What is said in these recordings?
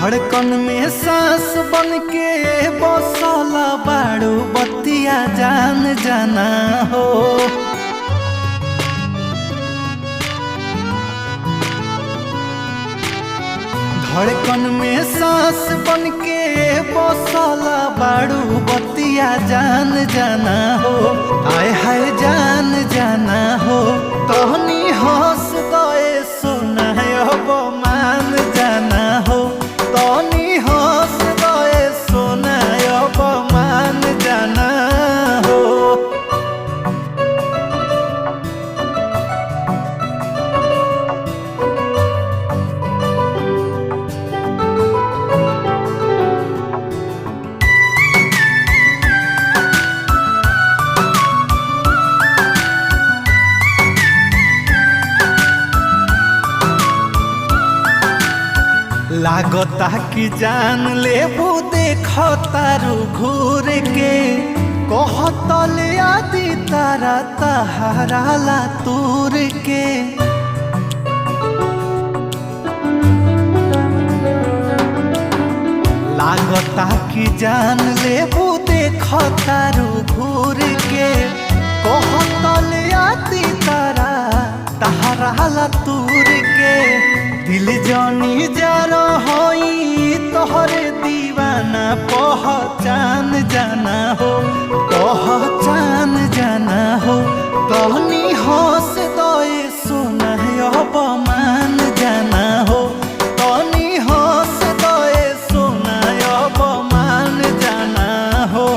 धड़कन में सांस बन के बसला बाड़ू बतिया जान जाना हो। धड़कन में सांस बन के बसला बाड़ू बतिया जान जाना हो। आए हाय जान जाना हो। तहनी हंस दए सोना अब मान जाना हो। तहनी हंस दए सोना अब मान जाना हो। लागता कि जान लेबू देख तारू घूर के कहतल आदि तारा तहारा ला तूर के। लागता कि जान लेबू देख तारू घूर के कहतल आदि तारा तहारा ला तूर के। दिल जानी जा रही तोहरे दीवाना पहचान जाना हो। पहचान जाना हो। कहनी हंस दए सोना अब मान जाना हो। कहनी हंस दए सोना अब मान जाना हो।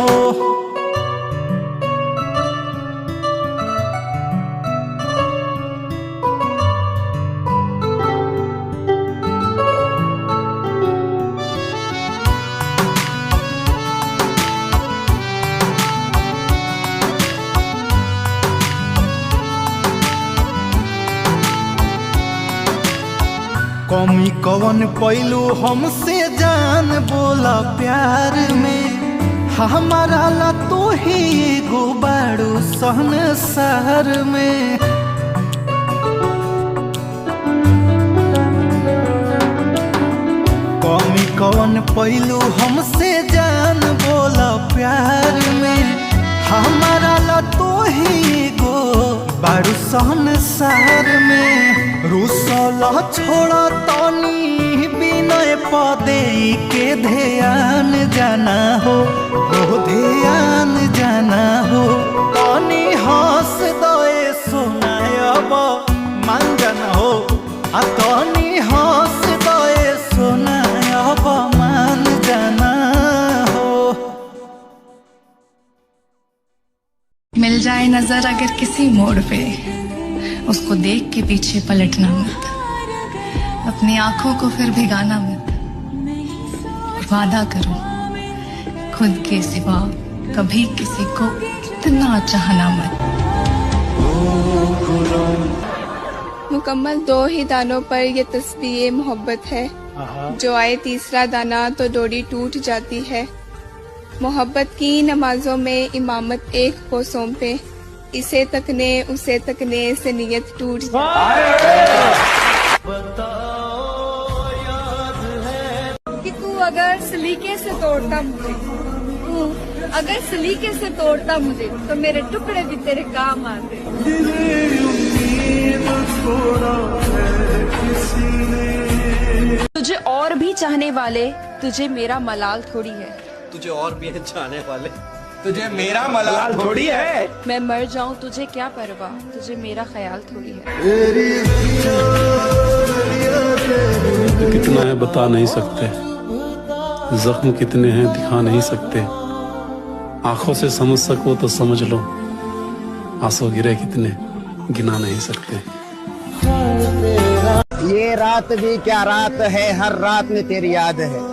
कमी कवन पैलू हमसे जान बोला प्यार में। हमारा ला तो ही एगो बाड़ू संसार में। कमी कवन पैलू हमसे जान बोला प्यार में। हमारा ला तो ही एगो बाड़ू संसार में। रुसला छोड़ा तनी बिनय पदे के ध्यान जाना हो। ध्यान जाना हो। तनी हंस दए सोना अब मान जाना हो। तनी हंस दए सोना अब मान जाना हो। मिल जाए नजर अगर किसी मोड़ पे उसको देख के पीछे पलटना मत। अपनी आंखों को फिर भिगाना मत। वादा करो खुद के सिवा कभी किसी को इतना चाहना मत। मुकम्मल 2 ही दानों पर ये तस्बीह मोहब्बत है। जो आए तीसरा दाना तो डोरी टूट जाती है। मोहब्बत की नमाजों में इमामत एक को सौंपे। इसे तकने उसे तकने से नियत टूट कि तू अगर सलीके से तोड़ता मुझे, तू अगर सलीके से तोड़ता मुझे तो मेरे टुकड़े भी तेरे काम आते। तुझे और भी चाहने वाले तुझे मेरा मलाल थोड़ी है। तुझे और भी चाहने वाले तुझे मेरा मलाल थोड़ी है। मैं मर जाऊं तुझे क्या परवाह, तुझे मेरा ख्याल थोड़ी है। कितना है बता नहीं सकते, जख्म कितने हैं दिखा नहीं सकते। आंखों से समझ सको तो समझ लो, आंसू गिरे कितने गिना नहीं सकते। ये रात भी क्या रात है, हर रात में तेरी याद है।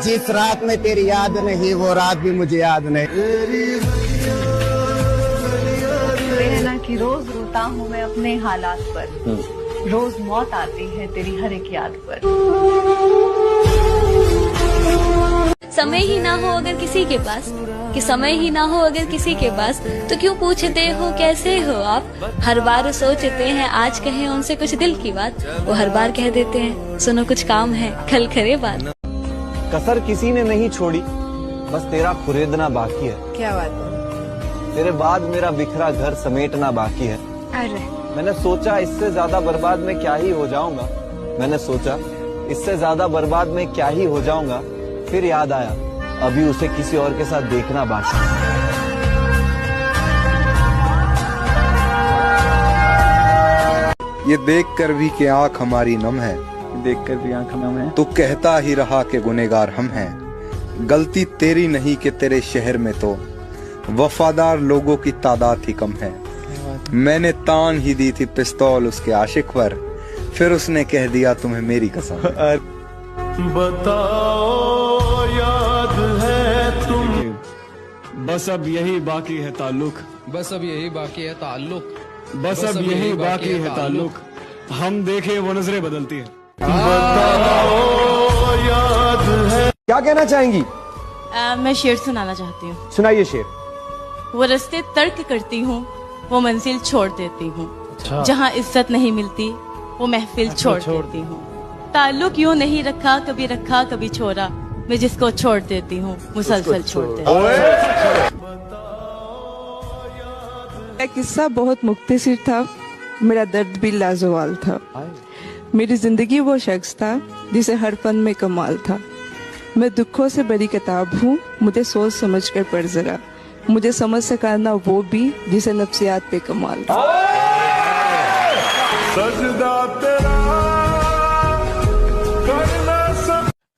जिस रात में तेरी याद नहीं वो रात भी मुझे याद नहीं। मेरे ना कि रोज रोता हूँ मैं अपने हालात पर। रोज मौत आती है तेरी हर एक याद पर। समय ही ना हो अगर किसी के पास, कि समय ही ना हो अगर किसी के पास, तो क्यों पूछते हो कैसे हो आप। हर बार सोचते हैं आज कहें उनसे कुछ दिल की बात, वो हर बार कह देते हैं सुनो कुछ काम है कल करे बात। कसर किसी ने नहीं छोड़ी, बस तेरा खुरेदना बाकी है। क्या बात है? तेरे बाद मेरा बिखरा घर समेटना बाकी है। अरे मैंने सोचा इससे ज्यादा बर्बाद मैं क्या ही हो जाऊंगा। मैंने सोचा इससे ज्यादा बर्बाद मैं क्या ही हो जाऊंगा। फिर याद आया अभी उसे किसी और के साथ देखना बाकी है। ये देख कर भी कि आंख हमारी नम है, देखकर भी आंख नम है। तो कहता ही रहा कि गुनेगार हम हैं। गलती तेरी नहीं कि तेरे शहर में तो वफादार लोगों की तादाद ही कम है। मैंने तान ही दी थी पिस्तौल उसके आशिक पर, फिर उसने कह दिया तुम्हें मेरी कसम। बताओ याद है तुम, बस अब यही बाकी है ताल्लुक, बस अब यही बाकी है ताल्लुक, बस अब यही बाकी है ताल्लुक, हम देखे वो नजरें बदलती है। क्या कहना चाहेंगी? मैं शेर सुनाना चाहती हूँ। सुनाइए शेर। वो रास्ते तर्क करती हूँ, वो मंजिल छोड़ देती हूँ। जहाँ इज्जत नहीं मिलती वो महफिल छोड़ देती हूँ। ताल्लुक यूँ नहीं रखा कभी छोड़ा, मैं जिसको छोड़ देती हूँ मुसलसल छोड़ देती हूँ। मेरा किस्सा बहुत मुख्तसर था, मेरा दर्द भी लाजवाल था। मेरी जिंदगी वो शख्स था जिसे हर फन में कमाल था। मैं दुखों से बड़ी किताब हूँ, मुझे सोच समझ कर पढ़ जरा, मुझे समझ सकाना वो भी जिसे नफ्सियात पे कमाल था।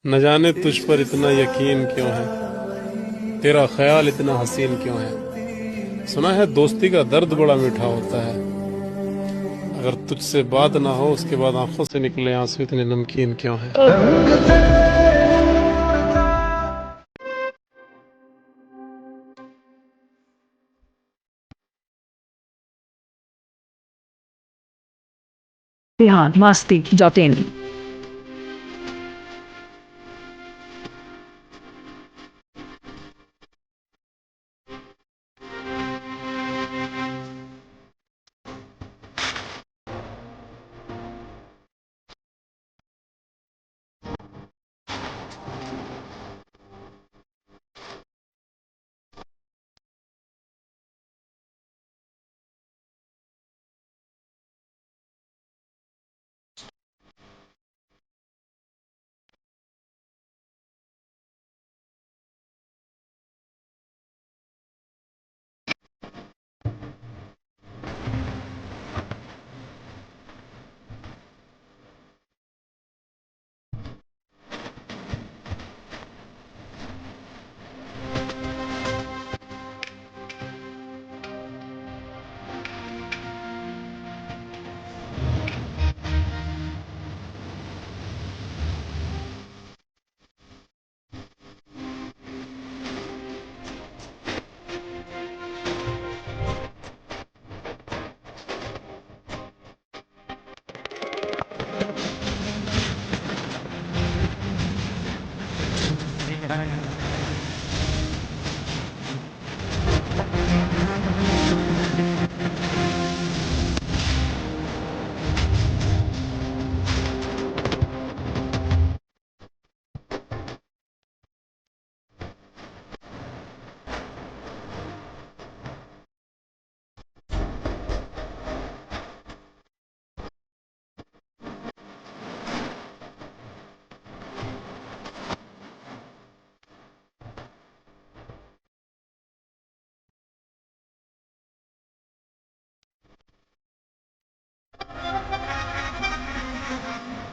न जाने तुझ पर इतना यकीन क्यों है, तेरा ख्याल इतना हसीन क्यों है। सुना है दोस्ती का दर्द बड़ा मीठा होता है, अगर तुझसे बात ना हो उसके बाद आंखों से निकले आंसू इतने नमकीन क्यों है। Bihar masti.in।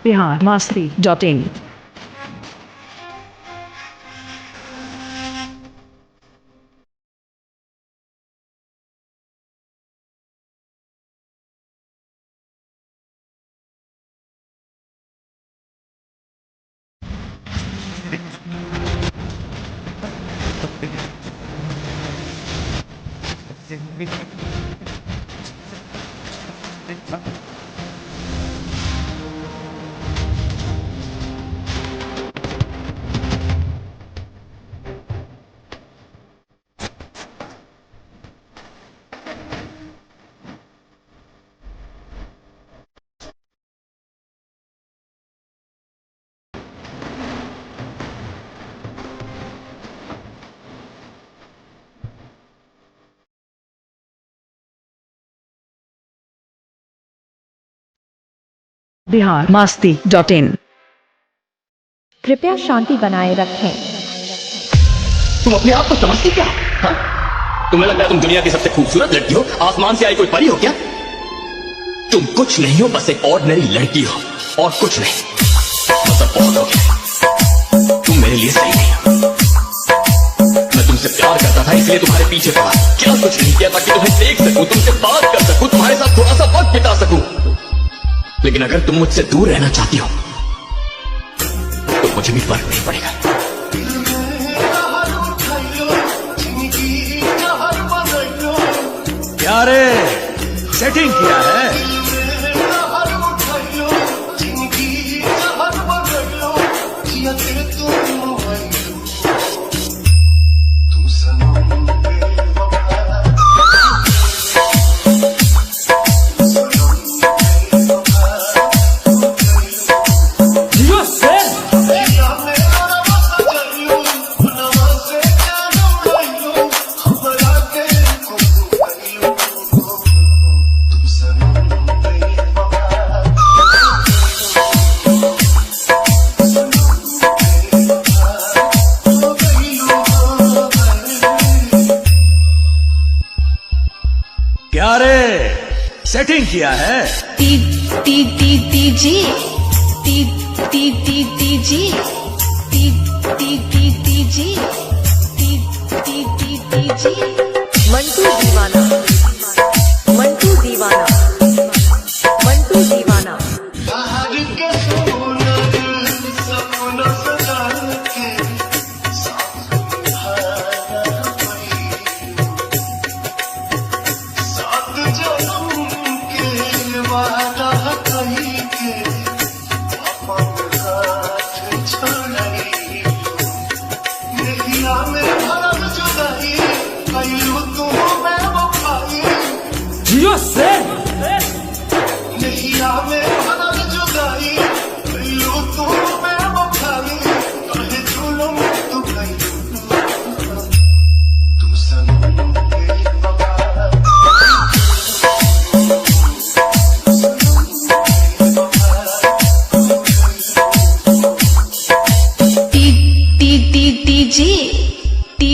Bihar masti.in। biharmasti.in। कृपया शांति बनाए रखें। तुम अपने आप को समझती क्या? हाँ? तुम्हें लगता है तुम दुनिया की सबसे खूबसूरत लड़की हो, आसमान से आई कोई परी हो क्या? तुम कुछ नहीं हो, बस एक ऑर्डिनरी लड़की हो और कुछ नहीं। मतलब बहुत हो गया, तुम मेरे लिए सही नहीं हो। मैं तुमसे प्यार करता था इसलिए तुम्हारे पीछे पड़ा, क्या कुछ नहीं किया ताकि तुम्हें देख सकूं, तुमसे बात कर सकूं, तुम्हारे साथ थोड़ा सा वक्त बिता सकूं। लेकिन अगर तुम मुझसे दूर रहना चाहती हो तो मुझे भी फर्क नहीं पड़ेगा। क्या रे, सेटिंग किया है? क्या रे, सेटिंग किया है? T T T T G T T T T G T T T T G T T T T G. Mantu दीवाना, मंटू दीवाना, मंटू दीवाना। जियो से G T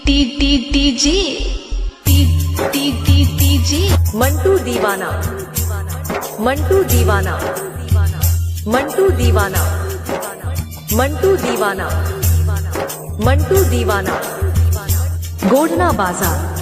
T T T G T T T T G. Mantu दीवाना, मंटू दीवाना, मंटू दीवाना, मंटू दीवाना, मंटू दीवाना। गोढ़ना बाजार।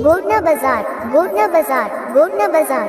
गोढ़ना बाजार, गोढ़ना बाजार, गोढ़ना बाजार।